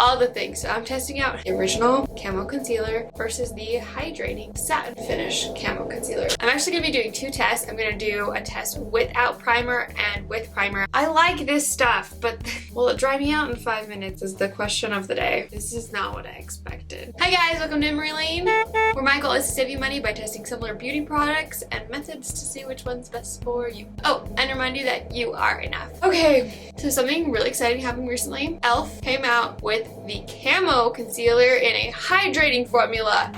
all the things. So I'm testing out the original camo concealer versus the hydrating satin finish camo concealer. I'm actually gonna be doing two tests. I'm gonna do a test without primer and with primer. I like this stuff, but will it dry me out in 5 minutes is the question of the day. This is not what I expected. Hi guys, welcome to Emmarie Lane, where my goal is to save you money by testing similar beauty products and methods to see which one's best for you. Oh, and remind you that you are enough. Okay, so something really exciting happened recently. e.l.f. came out with the camo concealer in a hydrating formula.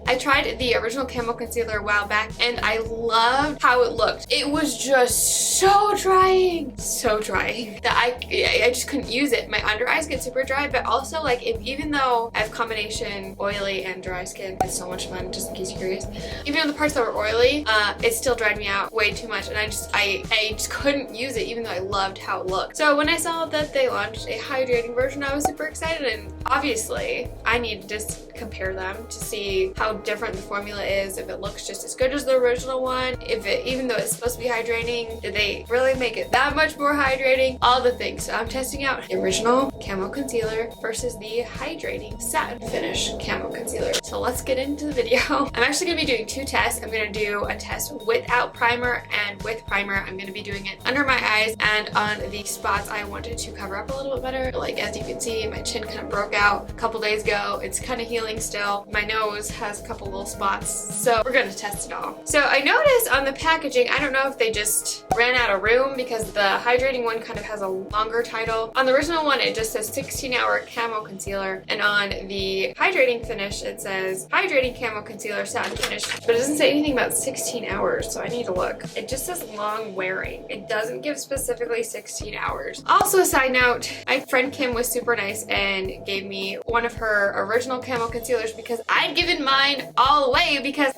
I tried the original camo concealer a while back and I loved how it looked. It was just so drying. So drying that I just couldn't use it. My under eyes get super dry, but also like even though I have combination oily and dry skin, it's so much fun, just in case you're curious. Even on the parts that were oily, it still dried me out way too much and I just couldn't use it even though I loved how it looked. So when I saw that they launched a hydrating version, I was super excited, and obviously I need to just compare them to see how different the formula is, if it looks just as good as the original one, if it, even though it's supposed to be hydrating, did they really make it that much more hydrating, all the things. So I'm testing out the original camo concealer versus the hydrating satin finish camo concealer. So let's get into the video. I'm actually going to be doing two tests. I'm going to do a test without primer and with primer. I'm going to be doing it under my eyes and on the spots I wanted to cover up a little bit better. Like as you can see, my chin kind of broke out a couple days ago. It's kind of healing still. My nose has a couple little spots, so we're gonna test it all. So I noticed on the packaging, I don't know if they just ran out of room because the hydrating one kind of has a longer title. On the original one, it just says 16-hour camo concealer, and on the hydrating finish, it says hydrating camo concealer satin finish, but it doesn't say anything about 16 hours, so I need to look. It just says long wearing. It doesn't give specifically 16 hours. Also, side note, my friend Kim was super nice and gave me one of her original camo concealers because I'd given mine all away because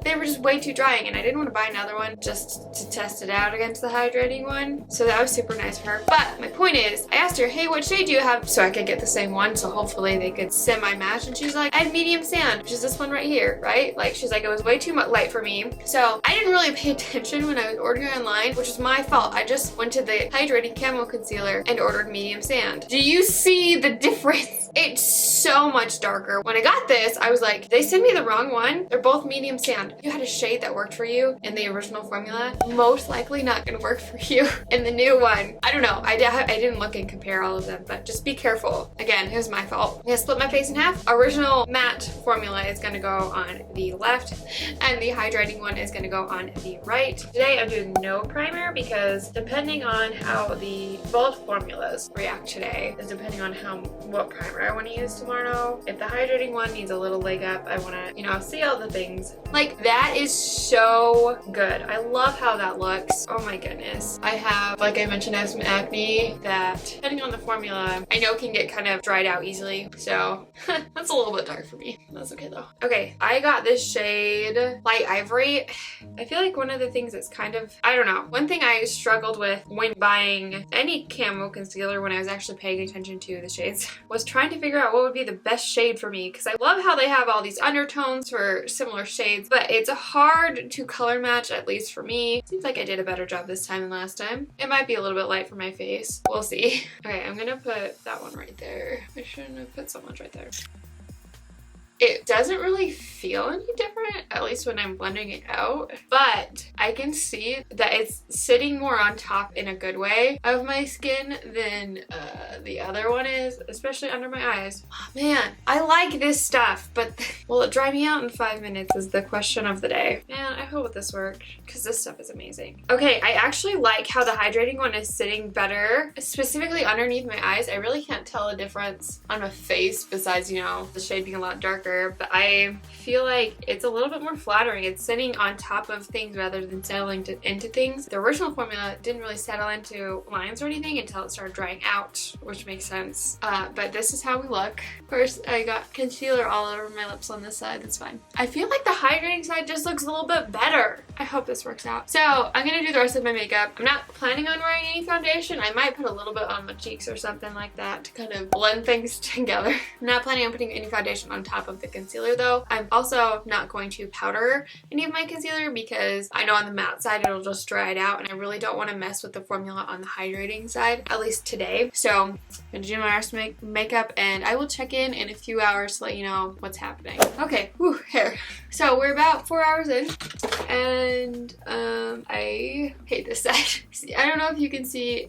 they were just way too drying and I didn't want to buy another one just to test it out against the hydrating one. So that was super nice of her. But my point is, I asked her, hey, what shade do you have? So I could get the same one, so hopefully they could semi-match. And she's like, I had medium sand, which is this one right here, right? Like, she's like, it was way too much light for me. So I didn't really pay attention when I was ordering online, which is my fault. I just went to the hydrating camo concealer and ordered medium sand. Do you see the difference? It's so much darker. When I got this, I was like, did they send me the wrong one? They're both medium sand. If you had a shade that worked for you in the original formula, most likely not gonna work for you in the new one. I don't know. I didn't look and compare all of them, but just be careful. Again, it was my fault. I'm gonna split my face in half. Original matte formula is gonna go on the left, and the hydrating one is gonna go on the right. Today, I'm doing no primer because depending on how both formulas react today is depending on what primer I want to use tomorrow. If the hydrating one needs a little leg up, I want to, see all the things. Like, that is so good. I love how that looks. Oh my goodness. I have, like I mentioned, I have some acne that, depending on the formula, I know can get kind of dried out easily. So that's a little bit dark for me. That's okay though. Okay, I got this shade Light Ivory. I feel like one of the things that's kind of, I don't know, one thing I struggled with when buying any camo concealer when I was actually paying attention to the shades was trying to figure out what would be the best shade for me, because I love how they have all these undertones for similar shades, but it's hard to color match, at least for me. Seems like I did a better job this time than last time. It might be a little bit light for my face. We'll see. Okay, I'm gonna put that one right there. I shouldn't have put so much right there. It doesn't really feel any different, at least when I'm blending it out, but I can see that it's sitting more on top in a good way of my skin than the other one is, especially under my eyes. Oh man, I like this stuff, but will it dry me out in 5 minutes is the question of the day. Man, I hope this works because this stuff is amazing. Okay, I actually like how the hydrating one is sitting better, specifically underneath my eyes. I really can't tell a difference on my face besides, the shade being a lot darker. But I feel like it's a little bit more flattering. It's sitting on top of things rather than settling into things. The original formula didn't really settle into lines or anything until it started drying out, which makes sense. But this is how we look. Of course, I got concealer all over my lips on this side. That's fine. I feel like the hydrating side just looks a little bit better. I hope this works out. So I'm gonna do the rest of my makeup. I'm not planning on wearing any foundation. I might put a little bit on my cheeks or something like that to kind of blend things together. I'm not planning on putting any foundation on top of with the concealer though. I'm also not going to powder any of my concealer because I know on the matte side it'll just dry it out, and I really don't want to mess with the formula on the hydrating side, at least today. So I'm gonna do my rest of makeup, and I will check in a few hours to let you know what's happening. Okay, whew, hair. So we're about 4 hours in, and I hate this side. I don't know if you can see,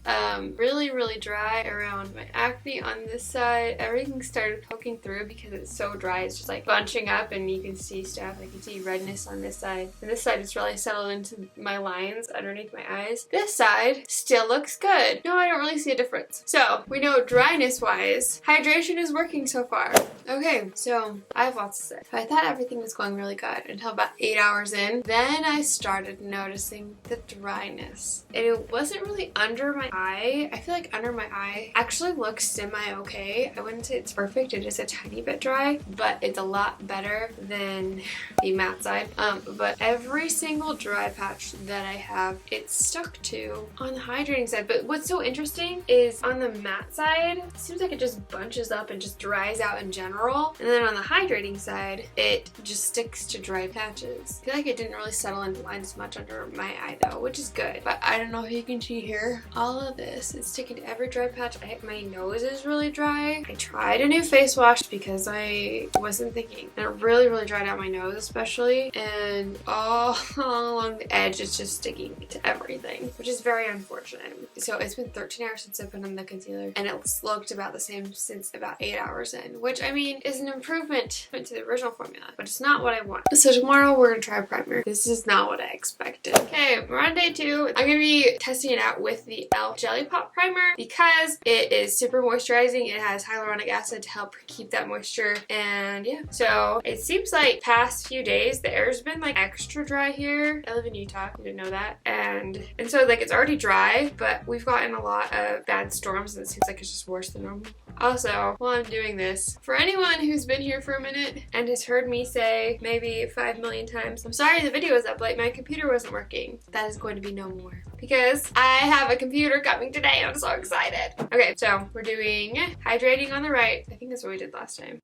really dry around my acne on this side. Everything started poking through because it's so dry. It's just like bunching up, and you can see stuff. I can see redness on this side, and this side is really settled into my lines underneath my eyes. This side still looks good. No, I don't really see a difference. So we know dryness wise, hydration is working so far. Okay, so I have lots to say. I thought everything was going really good until about 8 hours in. Then I started noticing the dryness. And it wasn't really under my eye. I feel like under my eye actually looks semi-okay. I wouldn't say it's perfect. It is a tiny bit dry, but it's a lot better than the matte side. But every single dry patch that I have, it's stuck to on the hydrating side. But what's so interesting is on the matte side, it seems like it just bunches up and just dries out in general. And then on the hydrating side, it just sticks to dry patches. I feel like it didn't really settle into lines much under my eye though, which is good. But I don't know if you can see here, all of this is sticking to every dry patch. My nose is really dry. I tried a new face wash because I wasn't thinking. And it really dried out my nose especially. And all along the edge, it's just sticking to everything, which is very unfortunate. So it's been 13 hours since I put on the concealer, and it's looked about the same since about 8 hours in, which I mean is an improvement to the original formula, but it's not what I want. So tomorrow we're gonna try a primer. This is not what I expected. Okay, we're on day 2. I'm gonna be testing it out with the e.l.f. Jelly Pop Primer because it is super moisturizing. It has hyaluronic acid to help keep that moisture, and yeah. So it seems like past few days the air's been like extra dry here. I live in Utah, I didn't know that, and so like it's already dry, but we've gotten a lot of bad storms, and it seems like it's just worse than normal. Also, while I'm doing this, for anyone who's been here for a minute and has heard me say maybe 5 million times, I'm sorry the video was up late, my computer wasn't working. That is going to be no more because I have a computer coming today. I'm so excited. Okay, so we're doing hydrating on the right. I think that's what we did last time.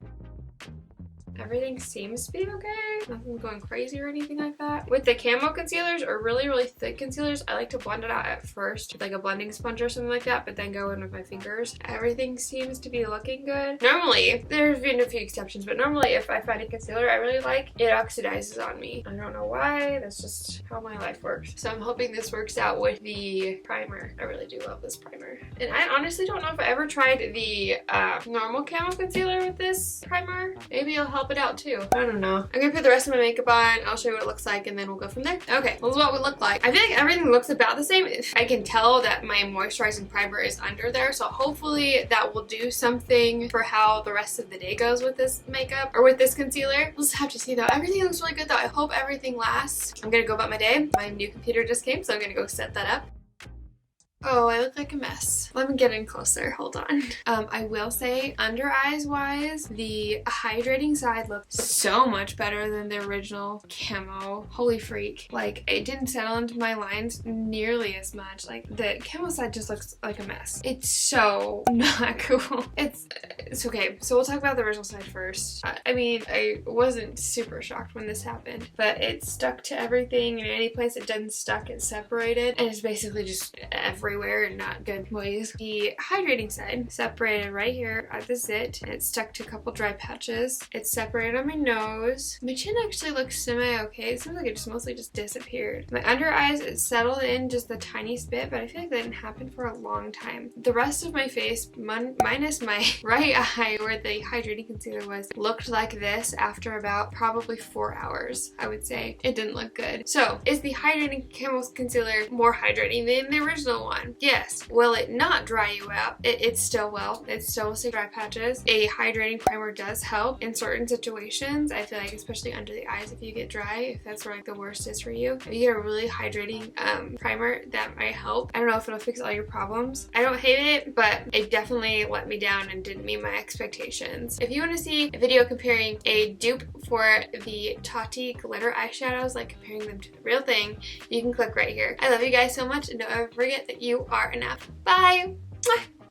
Everything seems to be okay. Nothing going crazy or anything like that. With the camo concealers or really thick concealers, I like to blend it out at first with like a blending sponge or something like that, but then go in with my fingers. Everything seems to be looking good. Normally, there's been a few exceptions, but normally if I find a concealer I really like, it oxidizes on me. I don't know why, that's just how my life works. So I'm hoping this works out with the primer. I really do love this primer. And I honestly don't know if I ever tried the normal camo concealer with this primer. Maybe it'll help it out too. I don't know. I'm gonna put the rest of my makeup on. I'll show you what it looks like and then we'll go from there. Okay, this is what we look like. I feel like everything looks about the same. I can tell that my moisturizing primer is under there, so hopefully that will do something for how the rest of the day goes with this makeup or with this concealer. We'll just have to see though. Everything looks really good though. I hope everything lasts. I'm gonna go about my day. My new computer just came, so I'm gonna go set that up. Oh, I look like a mess. Let me get in closer. Hold on. I will say, under eyes wise, the hydrating side looks so much better than the original camo. Holy freak. Like, it didn't settle into my lines nearly as much. Like, the camo side just looks like a mess. It's so not cool. It's okay. So we'll talk about the original side first. I mean, I wasn't super shocked when this happened, but it stuck to everything, and any place it didn't stuck, it separated, and it's basically just everywhere in not good ways. The hydrating side separated right here at the zit, and it's stuck to a couple dry patches. It's separated on my nose. My chin actually looks semi-okay. It seems like it just mostly just disappeared. My under eyes, it settled in just the tiniest bit, but I feel like that didn't happen for a long time. The rest of my face, minus my right eye where the hydrating concealer was, looked like this after about probably 4 hours, I would say. It didn't look good. So, is the hydrating camo concealer more hydrating than the original one? Yes. Will it not dry you out? It still will. It still will stay dry patches. A hydrating primer does help in certain situations. I feel like especially under the eyes if you get dry, if that's where like the worst is for you. If you get a really hydrating primer, that might help. I don't know if it'll fix all your problems. I don't hate it, but it definitely let me down and didn't meet my expectations. If you want to see a video comparing a dupe for the Tati glitter eyeshadows, like comparing them to the real thing, you can click right here. I love you guys so much, and don't ever forget that you are enough. Bye! Mwah.